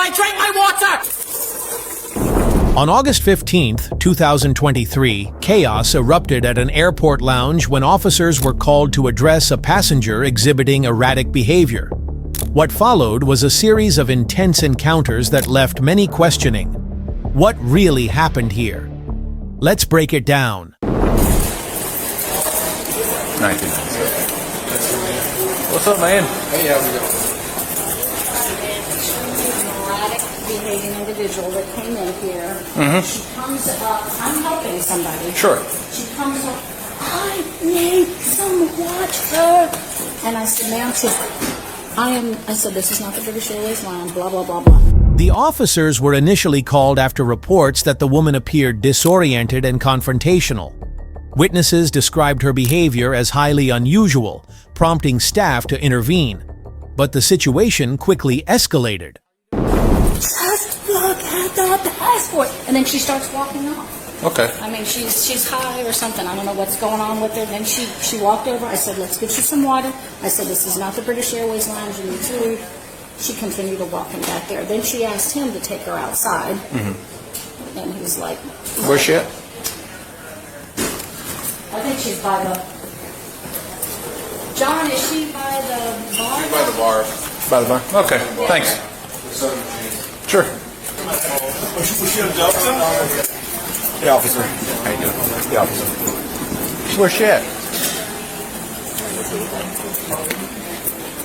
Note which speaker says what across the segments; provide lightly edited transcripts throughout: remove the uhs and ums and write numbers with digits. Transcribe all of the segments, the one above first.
Speaker 1: I drank my water!
Speaker 2: On August 15th, 2023, chaos erupted at an airport lounge when officers were called to address a passenger exhibiting erratic behavior. What followed was a series of intense encounters that left many questioning. What really happened here? Let's break it down.
Speaker 3: 1997. What's up, man? Hey, how's it going?
Speaker 4: Behaving individual that came in here. She comes up, I'm helping somebody.
Speaker 3: Sure.
Speaker 4: She comes up, I need some water. And I said, ma'am, I said, this is not the British Airways Lounge, blah, blah, blah, blah.
Speaker 2: The officers were initially called after reports that the woman appeared disoriented and confrontational. Witnesses described her behavior as highly unusual, prompting staff to intervene. But the situation quickly escalated.
Speaker 4: Just look at the passport. And then she starts walking off.
Speaker 3: Okay.
Speaker 4: I mean, she's high or something. I don't know what's going on with her. Then she walked over. I said, let's get you some water. I said, this is not the British Airways Lounge. You need to leave. She continued to walk him back there. Then she asked him to take her outside. And he's like...
Speaker 3: Where's she at?
Speaker 4: I think she's by the... John, is she by the bar?
Speaker 3: She's by the bar. By the bar? Okay, thanks. Sure.
Speaker 5: Was she a Delta?
Speaker 3: The officer. How you doing? The officer. Where's she at?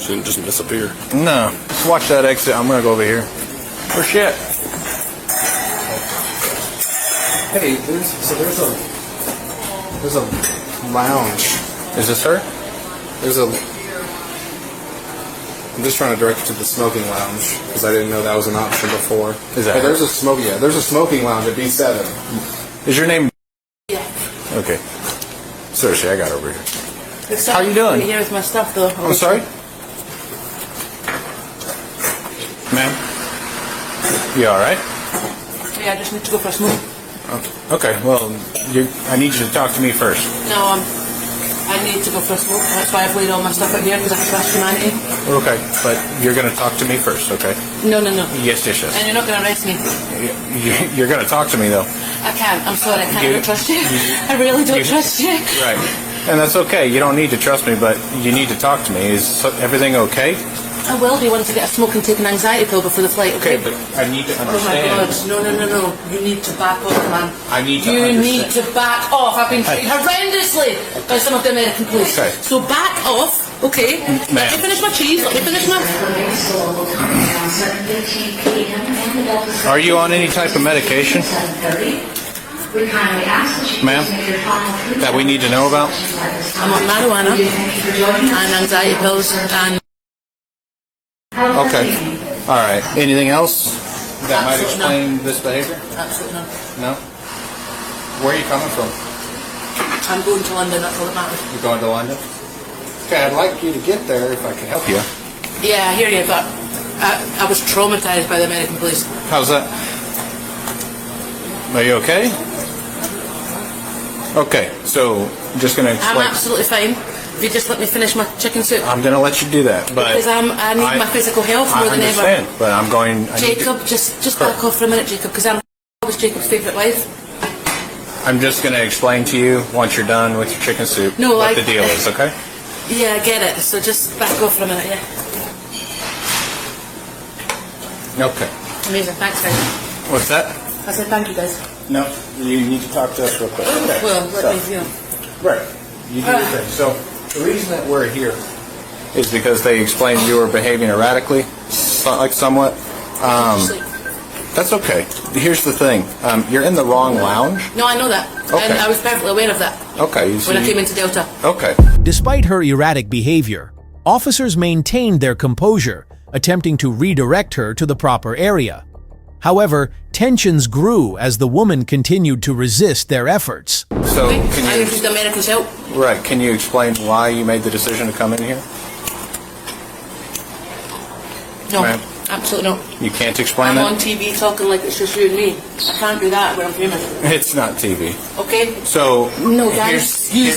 Speaker 5: She didn't just disappear.
Speaker 3: No. Just watch that exit. I'm going to go over here. Where's she at? Hey, there's a lounge. Is this her? I'm just trying to direct you to the smoking lounge because I didn't know that was an option before. Is that? Hey, there's a smoking lounge at B7. Is your name?
Speaker 4: Yeah.
Speaker 3: Okay. Seriously, I got over here.
Speaker 4: It's
Speaker 3: How you doing?
Speaker 4: Here with my stuff, though.
Speaker 3: I'm sorry? Ma'am? You alright?
Speaker 4: Yeah, I just need to go for a smoke.
Speaker 3: Okay, well, I need you to talk to me first.
Speaker 4: No, I need to go for a smoke. That's why I've laid all my stuff out here, because I trust humanity.
Speaker 3: Okay, but you're going to talk to me first, okay?
Speaker 4: No.
Speaker 3: Yes.
Speaker 4: And you're not going to arrest me.
Speaker 3: You're going to talk to me, though.
Speaker 4: I can't. I'm sorry. I can't. I don't trust you. I really don't trust you.
Speaker 3: Right. And that's okay. You don't need to trust me, but you need to talk to me. Is everything okay?
Speaker 4: I will be wanting to get a smoke and take an anxiety pill before the flight.
Speaker 3: Okay, but I need to understand.
Speaker 4: Oh my God! No! You need to back off, man.
Speaker 3: I need to
Speaker 4: You
Speaker 3: understand.
Speaker 4: need to back off. I've been treated horrendously by some of the American police.
Speaker 3: Okay.
Speaker 4: So back off, okay? Let me finish my cheese. Let me finish my...
Speaker 3: Are you on any type of medication? Ma'am? That we need to know about?
Speaker 4: I'm on marijuana and anxiety pills and...
Speaker 3: Okay. All right. Anything else that might explain this behavior?
Speaker 4: Absolutely not.
Speaker 3: No? Where are you coming from?
Speaker 4: I'm going to London, that's all that matters.
Speaker 3: You're going to London? Okay, I'd like you to get there if I can help you.
Speaker 4: Yeah, I hear you, but I was traumatized by the American police.
Speaker 3: How's that? Are you okay? Okay, so I'm just going to explain.
Speaker 4: I'm absolutely fine. If you just let me finish my chicken soup.
Speaker 3: I'm going to let you do that, but
Speaker 4: Because I need my physical health more than ever.
Speaker 3: I understand, but I'm going...
Speaker 4: Jacob, just back off for a minute, Jacob, because I was Jacob's favourite wife.
Speaker 3: I'm just going to explain to you, once you're done with your chicken soup, what the deal is, okay?
Speaker 4: Yeah, I get it. So just back off for a minute, yeah.
Speaker 3: Okay.
Speaker 4: Amazing, thanks, guys.
Speaker 3: What's that?
Speaker 4: I said thank you, guys.
Speaker 3: No, you need to talk to us real quick. Okay.
Speaker 4: Well, let me,
Speaker 3: Right. You do your thing. So, the reason that we're here is because they explained you were behaving erratically, somewhat. That's okay. Here's the thing. You're in the wrong lounge.
Speaker 4: No, I know that.
Speaker 3: Okay.
Speaker 4: And I was perfectly aware of that.
Speaker 3: Okay.
Speaker 4: When I came into Delta.
Speaker 3: Okay.
Speaker 2: Despite her erratic behavior, officers maintained their composure, attempting to redirect her to the proper area. However, tensions grew as the woman continued to resist their efforts.
Speaker 3: So,
Speaker 4: I used the American's help.
Speaker 3: Right. Can you explain why you made the decision to come in here?
Speaker 4: No,
Speaker 3: Ma'am?
Speaker 4: absolutely not.
Speaker 3: You can't explain
Speaker 4: I'm
Speaker 3: that?
Speaker 4: on TV talking like it's just you and me. I can't do that when I'm famous.
Speaker 3: It's not TV.
Speaker 4: Okay?
Speaker 3: So,
Speaker 4: No, guys, you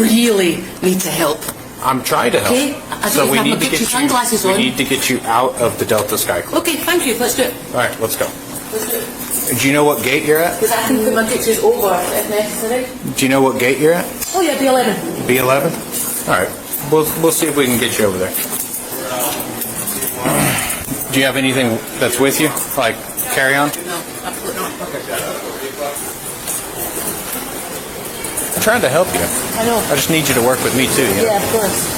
Speaker 4: really need to help.
Speaker 3: I'm trying to help.
Speaker 1: Okay, I don't have my Gucci sunglasses
Speaker 3: we
Speaker 1: on.
Speaker 3: need to get you out of the Delta Sky Club.
Speaker 1: Okay, thank you. Let's do it.
Speaker 3: All right, let's go.
Speaker 1: Let's do it.
Speaker 3: Do you know what gate you're at?
Speaker 1: Because I can put my Gucci's over if necessary.
Speaker 3: Do you know what gate you're at?
Speaker 1: Oh yeah, B11.
Speaker 3: B11? All right. We'll see if we can get you over there. Do you have anything that's with you? Like carry-on?
Speaker 1: No, absolutely not.
Speaker 3: I'm trying to help you.
Speaker 1: I know.
Speaker 3: I just need you to work with me too. You know?
Speaker 1: Yeah, of course. I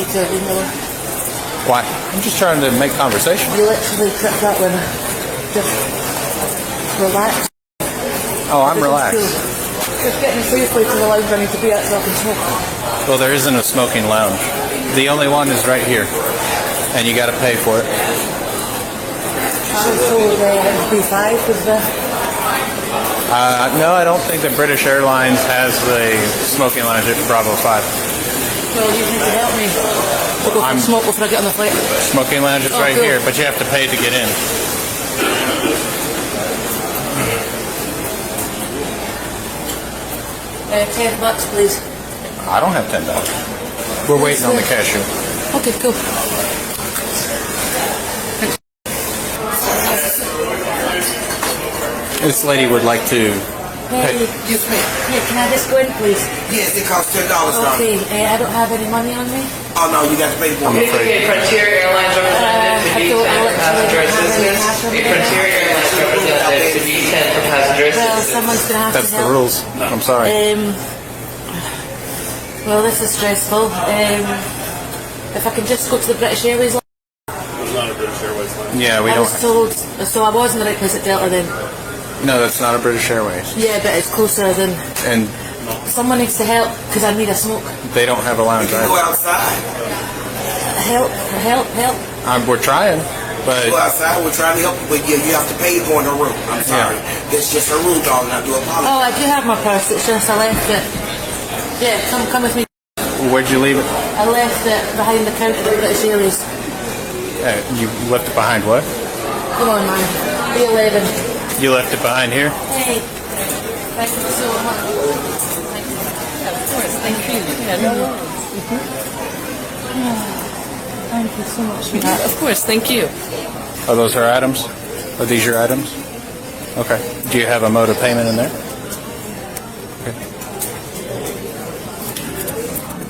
Speaker 1: need to,
Speaker 3: Why? I'm just trying to make conversation.
Speaker 1: you literally tripped out with me. Just relax.
Speaker 3: Oh, I'm
Speaker 1: This is
Speaker 3: relaxed.
Speaker 1: cool. Just getting safely to the lounge I need to be at so I can smoke.
Speaker 3: Well, there isn't a smoking lounge. The only one is right here, and you got to pay for it.
Speaker 1: I was told B5 was the...
Speaker 3: No, I don't think that British Airlines has the smoking lounge at Bravo 5.
Speaker 1: Well, you need to help me. I'll go for a smoke before I get on the flight.
Speaker 3: Smoking lounge is
Speaker 1: Oh,
Speaker 3: right
Speaker 1: cool.
Speaker 3: here, but you have to pay to get in.
Speaker 1: 10 bucks, please.
Speaker 3: I don't have $10. We're waiting on the cashier.
Speaker 1: Okay, cool.
Speaker 3: This lady would like to
Speaker 1: Hey,
Speaker 6: Yes, ma'am.
Speaker 1: hey, can I just go in, please?
Speaker 6: Yes, it costs $10, darling.
Speaker 1: Okay, I don't have any money on me.
Speaker 6: Oh no, you got to pay for
Speaker 3: I'm
Speaker 6: it.
Speaker 3: afraid.
Speaker 7: Frontier Airlines representative to
Speaker 1: I
Speaker 7: be
Speaker 1: don't
Speaker 7: 10 for passenger
Speaker 1: have any
Speaker 7: assistance.
Speaker 1: cash on me.
Speaker 7: Frontier Airlines representative to be 10 for passenger
Speaker 1: Well,
Speaker 7: assistance.
Speaker 1: someone's going to have
Speaker 3: That's
Speaker 1: to
Speaker 3: the
Speaker 1: help.
Speaker 3: rules. I'm sorry.
Speaker 1: Well, this is stressful. If I can just go to the British Airways line.
Speaker 5: It's not a British Airways line.
Speaker 3: Yeah, we
Speaker 1: I
Speaker 3: don't.
Speaker 1: was told, so I was in the right place at Delta then.
Speaker 3: No, that's not a British Airways.
Speaker 1: Yeah, but it's closer than...
Speaker 3: And
Speaker 1: Someone needs to help, because I need a smoke.
Speaker 3: they don't have a lounge
Speaker 6: Go
Speaker 3: either.
Speaker 6: outside.
Speaker 1: Help.
Speaker 3: We're trying,
Speaker 6: Go
Speaker 3: but
Speaker 6: outside. We're trying to help you, but you have to pay for the room. I'm sorry. That's just a rule, darling. I do apologize.
Speaker 1: Oh, I do have my purse, it's just I left it. Yeah, come with me.
Speaker 3: where'd you leave it?
Speaker 1: I left it behind the counter at the British Airways.
Speaker 3: You left it behind what?
Speaker 1: Come on, man. B11.
Speaker 3: You left it behind here?
Speaker 1: Hey, thank you so much. Thank you. Thank you so much, sweetheart.
Speaker 7: Of course, thank you.
Speaker 3: Are those her items? Are these your items? Okay. Do you have a mode of payment in there? Okay.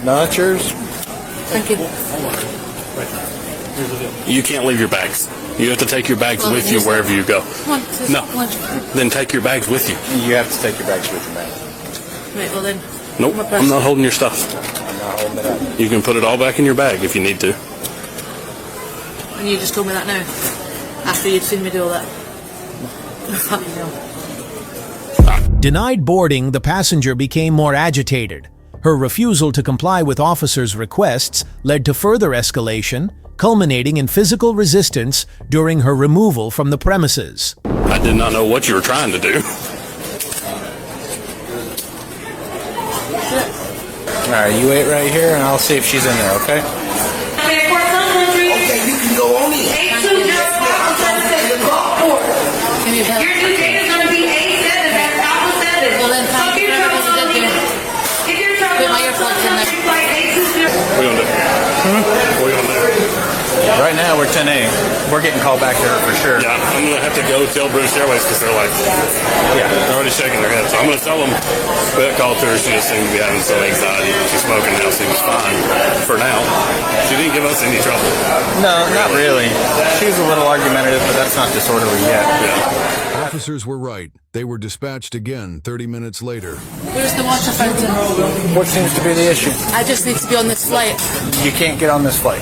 Speaker 3: No, that's yours.
Speaker 1: Thank you.
Speaker 5: You can't leave your bags. You have to take your bags
Speaker 1: Well,
Speaker 5: with you
Speaker 1: use
Speaker 5: wherever you go.
Speaker 1: One, two,
Speaker 5: No.
Speaker 1: one.
Speaker 5: Then take your bags with you.
Speaker 3: You have to take your bags with you, man.
Speaker 1: Right, well then.
Speaker 5: Nope,
Speaker 1: My purse.
Speaker 5: I'm not holding your stuff.
Speaker 3: I'm not holding it up.
Speaker 5: You can put it all back in your bag if you need to.
Speaker 1: And you just told me that now? After you'd seen me do all that? Fucking hell.
Speaker 2: Denied boarding, the passenger became more agitated. Her refusal to comply with officers' requests led to further escalation, culminating in physical resistance during her removal from the premises.
Speaker 5: I did not know what you were trying to do.
Speaker 3: All right, you wait right here, and I'll see if she's in there, okay?
Speaker 6: Okay, you can go on in.
Speaker 1: Can you help?
Speaker 8: Your due date is going to be 8/7. That's Alpha 7.
Speaker 1: Well then, thank you for everything you did there.
Speaker 8: If you're
Speaker 1: Put my earplugs in there.
Speaker 8: flight 820.
Speaker 5: What are you gonna do? What are you gonna do?
Speaker 3: Right now, we're 10A. We're getting called back to her for sure.
Speaker 5: Yeah, I'm gonna have to go tell British Airways because they're like, they're already shaking their heads. So I'm gonna tell them that called to her. She just seemed to be having some anxiety. She's smoking now. Seems fine for now. She didn't give us any trouble.
Speaker 3: No, not really. She's a little argumentative, but that's not disorderly yet.
Speaker 5: Yeah.
Speaker 9: Officers were right. They were dispatched again 30 minutes later.
Speaker 1: Where's the water fountain?
Speaker 3: What seems to be the issue?
Speaker 1: I just need to be on this flight.
Speaker 3: You can't get on this flight.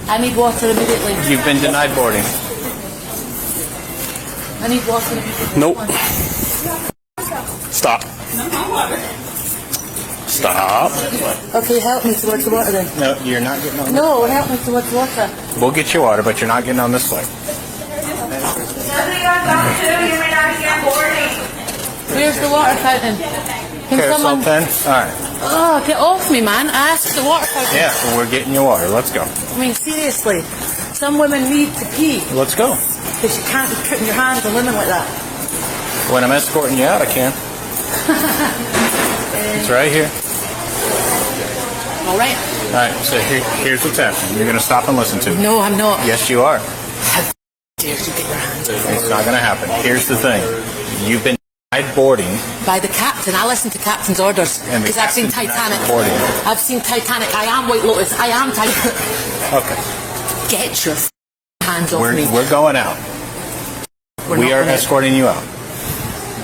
Speaker 1: I need water immediately.
Speaker 3: You've been denied boarding.
Speaker 1: I need water immediately.
Speaker 5: Nope. Stop. Stop.
Speaker 1: Okay, help me towards the water then.
Speaker 3: No, you're not getting on.
Speaker 1: No, help me towards the water.
Speaker 3: We'll get you water, but you're not getting on this flight.
Speaker 1: Where's the water fountain? Can
Speaker 3: Okay,
Speaker 1: someone...
Speaker 3: so 10. All right.
Speaker 1: Oh, get off me, man. I asked for the water fountain.
Speaker 3: Yeah, well, we're getting you water. Let's go.
Speaker 1: I mean, seriously. Some women need to pee.
Speaker 3: Let's go.
Speaker 1: Because you can't be putting your hands on women like that.
Speaker 3: When I'm escorting you out, I can. It's right here.
Speaker 1: All right?
Speaker 3: All right, so here's what's happening. You're going to stop and listen to me.
Speaker 1: No, I'm not.
Speaker 3: Yes, you are.
Speaker 1: How dare you get your hands on me?
Speaker 3: It's not going to happen. Here's the thing. You've been denied boarding.
Speaker 1: By the captain. I listen to captain's orders.
Speaker 3: And the
Speaker 1: Because I've seen
Speaker 3: captain
Speaker 1: Titanic.
Speaker 3: denied boarding.
Speaker 1: I've seen Titanic. I am White Lotus. I am Titanic.
Speaker 3: Okay.
Speaker 1: Get your hands off me.
Speaker 3: We're going out.
Speaker 1: We're
Speaker 3: We
Speaker 1: not
Speaker 3: are
Speaker 1: gonna-
Speaker 3: escorting you out.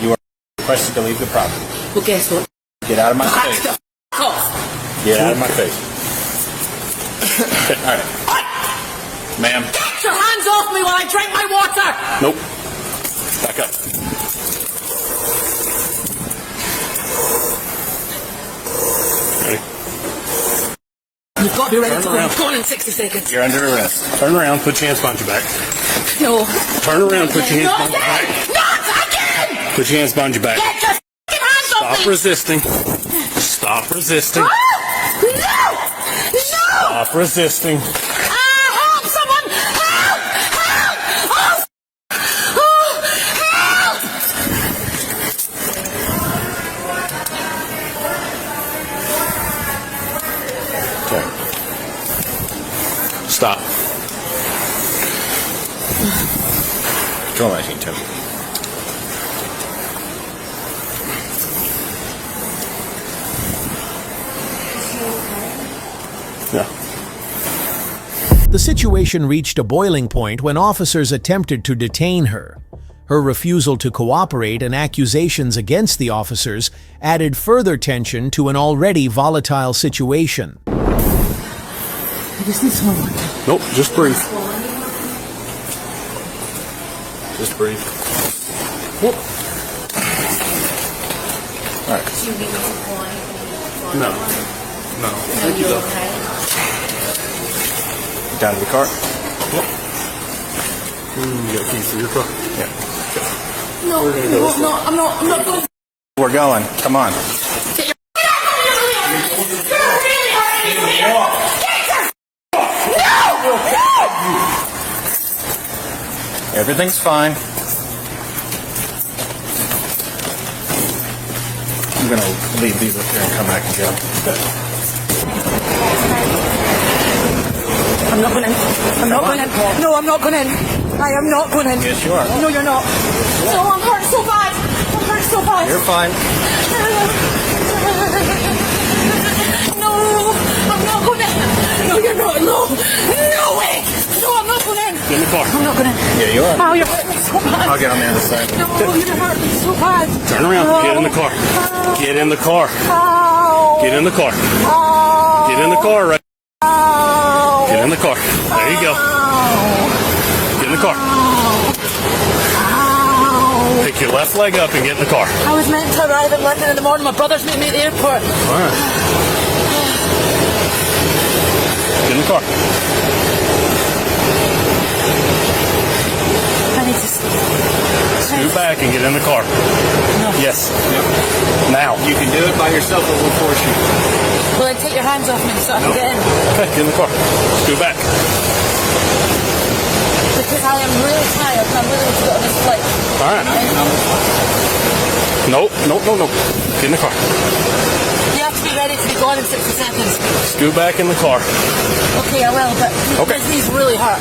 Speaker 3: You are requested to leave the property.
Speaker 1: Well, guess what?
Speaker 3: Get out of my
Speaker 1: Back
Speaker 3: face.
Speaker 1: the f- off.
Speaker 3: Get out of my face. All right. Ma'am.
Speaker 1: Get your hands off me while I drink my water.
Speaker 5: Nope. Back up. Ready?
Speaker 1: You've got to be ready to
Speaker 5: Turn
Speaker 1: go.
Speaker 5: around.
Speaker 1: Go on in 60 seconds.
Speaker 3: You're under arrest.
Speaker 5: Turn around, put your hands behind your back.
Speaker 1: No.
Speaker 5: Turn around, put your hands
Speaker 1: Not
Speaker 5: behind your back.
Speaker 1: again! Not again!
Speaker 5: Put your hands behind your back.
Speaker 1: Get your f***ing hands off
Speaker 5: Stop
Speaker 1: me!
Speaker 5: resisting. Stop resisting.
Speaker 1: Ah! No! No!
Speaker 5: Stop resisting.
Speaker 1: Help! Someone! Help! Help! Oh! Help!
Speaker 5: Okay. Stop.
Speaker 3: Control machine, Tim.
Speaker 5: Yeah.
Speaker 2: The situation reached a boiling point when officers attempted to detain her. Her refusal to cooperate and accusations against the officers added further tension to an already volatile situation.
Speaker 1: I just need some water.
Speaker 5: Nope, just breathe.
Speaker 3: Just breathe.
Speaker 5: Whoop.
Speaker 3: All right.
Speaker 5: No. No. Thank you, though.
Speaker 3: Down to the car.
Speaker 5: You got keys to your car?
Speaker 3: Yeah.
Speaker 1: No, I'm not going.
Speaker 3: We're going. Come on. Everything's fine. I'm going to leave these up here and come back and get them.
Speaker 1: I'm not going in. I'm not going in. No, I'm not going in. I am not going in.
Speaker 3: Yes, you are.
Speaker 1: No, you're not. No, I'm hurt so bad. I'm hurt so bad.
Speaker 3: You're fine.
Speaker 1: No, I'm not going in. No, you're not. No. No way. No, I'm not going in.
Speaker 5: Get in the car.
Speaker 1: I'm not going in.
Speaker 3: Yeah, you are.
Speaker 1: Oh, you're hurting me so bad.
Speaker 3: I'll get on the other side.
Speaker 1: No, you're hurting me so bad.
Speaker 5: Turn around. Get in the car. Get in the car.
Speaker 1: Ow.
Speaker 5: Get in the car.
Speaker 1: Ow.
Speaker 5: Get in the car, right?
Speaker 1: Ow.
Speaker 5: Get in the car. There you go. Get in the car.
Speaker 1: Ow.
Speaker 5: Pick your left leg up and get in the car.
Speaker 1: I was meant to arrive in London in the morning. My brother's meeting me at the airport.
Speaker 5: All right. Get in the car.
Speaker 1: I need to
Speaker 5: Scoot back and get in the car.
Speaker 1: No.
Speaker 5: Yes. Now.
Speaker 3: You can do it by yourself or we'll force you.
Speaker 1: Well, then take your hands off me so I can get in.
Speaker 5: Okay, get in the car. Scoot back.
Speaker 1: Because I am really tired and I'm really to get on this flight.
Speaker 5: All right. Nope. Get in the car.
Speaker 1: You have to be ready to be gone in 60 seconds.
Speaker 5: Scoot back in the car.
Speaker 1: Okay, I will, but
Speaker 5: Okay.
Speaker 1: he's really hurt.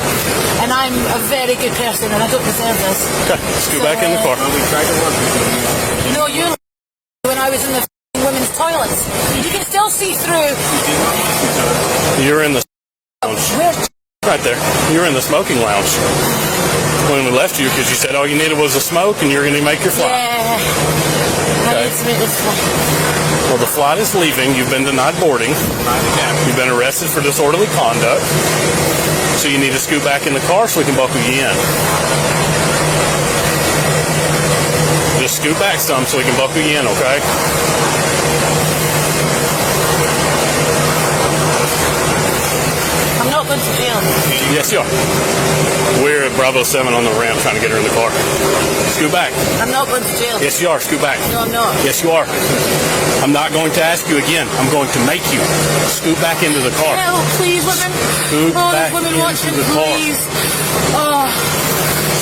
Speaker 1: And I'm a very good person and I don't deserve this.
Speaker 5: Okay, scoot back in the car.
Speaker 3: We tried to work with you.
Speaker 1: No, you when I was in the women's toilets. You can still see through.
Speaker 5: You're in the lounge.
Speaker 1: Where?
Speaker 5: Right there. You're in the smoking lounge. When we left you, because you said all you needed was a smoke and you're going to make your flight.
Speaker 1: Yeah. I need to make this flight.
Speaker 5: Well, the flight is leaving. You've been denied boarding. You've been arrested for disorderly conduct. So you need to scoot back in the car so we can buckle you in. Just scoot back some so we can buckle you in, okay?
Speaker 1: I'm not going to jail.
Speaker 5: Yes, you are. We're at Bravo 7 on the ramp trying to get her in the car. Scoot back.
Speaker 1: I'm not going to jail.
Speaker 5: Yes, you are. Scoot back.
Speaker 1: No, I'm not.
Speaker 5: Yes, you are. I'm not going to ask you again. I'm going to make you scoot back into the car.
Speaker 1: Help, please, women.
Speaker 5: Scoot
Speaker 1: Oh,
Speaker 5: back
Speaker 1: there's women
Speaker 5: into
Speaker 1: watching,
Speaker 5: the car.
Speaker 1: please. Oh.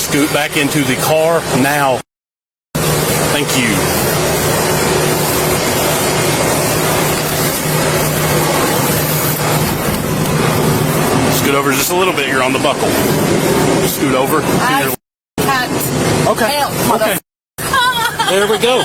Speaker 5: Scoot back into the car now. Thank you. Scoot over just a little bit. You're on the buckle. Scoot over.
Speaker 4: I can't
Speaker 3: Okay.
Speaker 4: help, mother.
Speaker 3: Okay. There we go.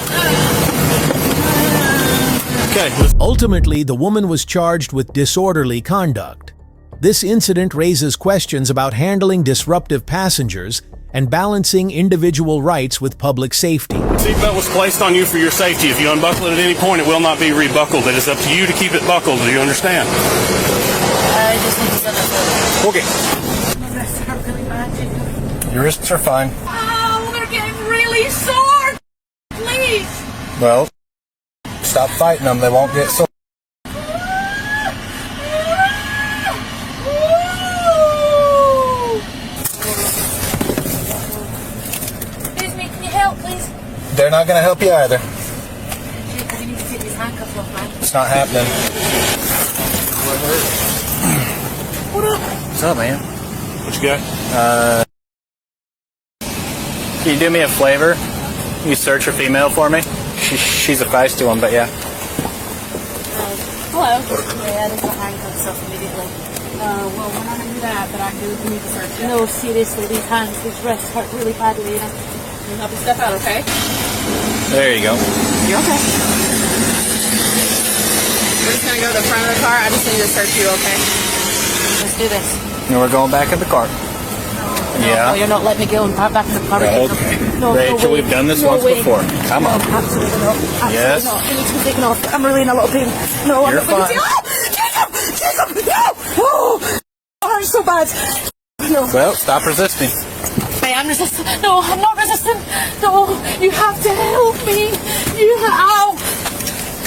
Speaker 3: Okay.
Speaker 2: Ultimately, the woman was charged with disorderly conduct. This incident raises questions about handling disruptive passengers and balancing individual rights with public safety.
Speaker 5: Seatbelt was placed on you for your safety. If you unbuckle it at any point, it will not be rebuckled. It is up to you to keep it buckled. Do you understand?
Speaker 1: I just need to set up.
Speaker 3: Okay.
Speaker 1: My wrists hurt really bad, Jacob.
Speaker 3: Your wrists are fine.
Speaker 1: Oh, they're getting really sore. Please.
Speaker 3: Well, stop fighting them. They won't get so.
Speaker 1: Excuse me, can you help, please?
Speaker 3: They're not going to help you either.
Speaker 1: Jacob, you need to take these handcuffs off, man.
Speaker 3: It's not happening.
Speaker 1: What up?
Speaker 3: What's up, man?
Speaker 5: What you got?
Speaker 3: Can you do me a favor? You search a female for me? She's a feisty one, but yeah.
Speaker 4: Hello. Yeah, there's the handcuffs off immediately. Well, we're not going to do that, but I do need to search it.
Speaker 1: No, seriously, these hands, these wrists hurt really badly, you know.
Speaker 4: You help me step out, okay?
Speaker 3: There you go.
Speaker 4: You're okay. We're just going to go to the front of the car. I just need to search you, okay?
Speaker 1: Let's do this.
Speaker 3: And we're going back in the car.
Speaker 1: No,
Speaker 3: Yeah.
Speaker 1: you're not letting me go and back in the car.
Speaker 3: Okay.
Speaker 1: No,
Speaker 3: Rachel,
Speaker 1: way.
Speaker 3: we've done this
Speaker 1: No
Speaker 3: once
Speaker 1: way.
Speaker 3: before. Come on.
Speaker 1: No, absolutely not. Absolutely
Speaker 3: Yes.
Speaker 1: not. It needs to be taken off. I'm really in a lot of pain. No, I'm
Speaker 3: You're
Speaker 1: not going
Speaker 3: fine.
Speaker 1: to. Oh, Jacob! Jacob! No! Oh, it hurts so bad. No.
Speaker 3: Well, stop resisting.
Speaker 1: I am resisting. No, I'm not resisting. No, you have to help me. Ow!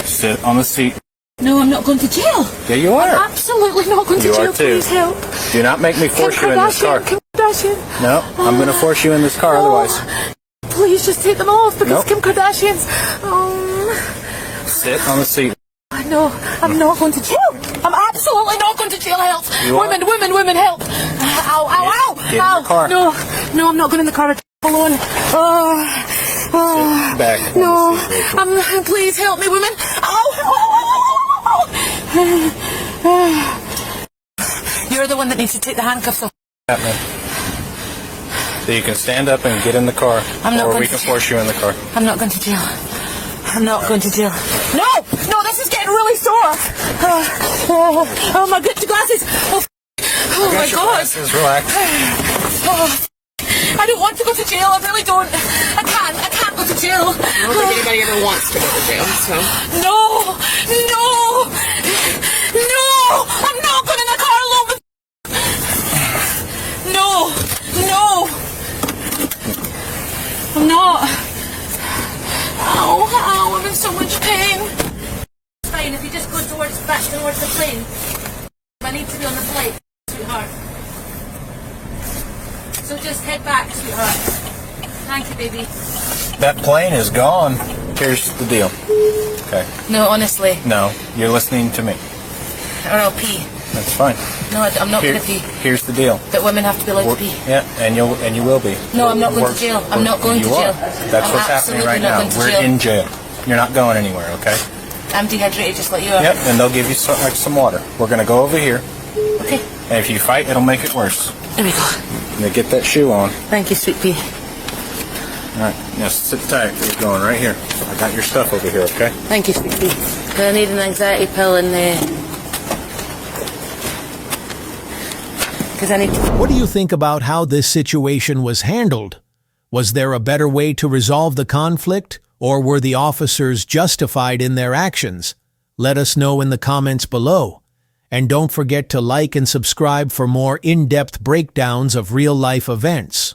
Speaker 3: Sit on the seat.
Speaker 1: No, I'm not going to jail.
Speaker 3: Yeah, you are.
Speaker 1: I'm absolutely not going to
Speaker 3: You
Speaker 1: jail.
Speaker 3: are too.
Speaker 1: Please help.
Speaker 3: Do not make me force you in this car.
Speaker 1: Kim Kardashian.
Speaker 3: No, I'm going to force you in this car otherwise.
Speaker 1: Please just take them off because
Speaker 3: Nope.
Speaker 1: Kim Kardashian's.
Speaker 3: Sit on the seat.
Speaker 1: No, I'm not going to jail. I'm absolutely not going to jail. Help!
Speaker 3: You are.
Speaker 1: Women, help! Ow, ow, ow!
Speaker 3: Get in
Speaker 1: Ow.
Speaker 3: the car.
Speaker 1: No, I'm not going in the car alone.
Speaker 3: Sit back on
Speaker 1: No,
Speaker 3: the seat, Rachel.
Speaker 1: please help me, women. Ow! You're the one that needs to take the handcuffs off.
Speaker 3: Happening. So you can stand up and get in the car,
Speaker 1: I'm not
Speaker 3: or
Speaker 1: going
Speaker 3: we
Speaker 1: to
Speaker 3: can
Speaker 1: jail.
Speaker 3: force you in the car.
Speaker 1: I'm not going to jail. I'm not going to jail. No, this is getting really sore. Oh my goodness, glasses. Oh my
Speaker 3: Your
Speaker 1: God.
Speaker 3: glasses, relax.
Speaker 1: Oh, I don't want to go to jail. I really don't. I can't go to jail.
Speaker 4: I don't think anybody ever wants to go to jail, so.
Speaker 1: No. I'm not going in the car alone with. No. I'm not. Ow, I'm in so much pain. It's fine if you just go back towards the plane. I need to be on the flight, sweetheart. So just head back, sweetheart. Thank you, baby.
Speaker 3: That plane is gone. Here's the deal. Okay.
Speaker 1: No, honestly.
Speaker 3: No, you're listening to me.
Speaker 1: Or I'll pee.
Speaker 3: That's fine.
Speaker 1: No, I'm not going to pee.
Speaker 3: Here's the deal.
Speaker 1: That women have to be allowed to pee.
Speaker 3: Yeah, and you will be.
Speaker 1: No, I'm not going to jail. I'm not going to
Speaker 3: You
Speaker 1: jail.
Speaker 3: are. That's
Speaker 1: I'm
Speaker 3: what's happening
Speaker 1: absolutely
Speaker 3: right
Speaker 1: not
Speaker 3: now.
Speaker 1: going to
Speaker 3: We're
Speaker 1: jail.
Speaker 3: in jail. You're not going anywhere, okay?
Speaker 1: I'm dehydrated just like you are.
Speaker 3: Yep, and they'll give you some water. We're going to go over here,
Speaker 1: Okay,
Speaker 3: and if you fight, it'll make it worse.
Speaker 1: there we go.
Speaker 3: Now get that shoe on.
Speaker 1: Thank you, sweet pea.
Speaker 3: All right, now sit tight. You're going right here. I got your stuff over here, okay?
Speaker 1: Thank you, sweet pea. 'Cause I need an anxiety pill and because I need to...
Speaker 2: What do you think about how this situation was handled? Was there a better way to resolve the conflict, or were the officers justified in their actions? Let us know in the comments below. And don't forget to like and subscribe for more in-depth breakdowns of real-life events.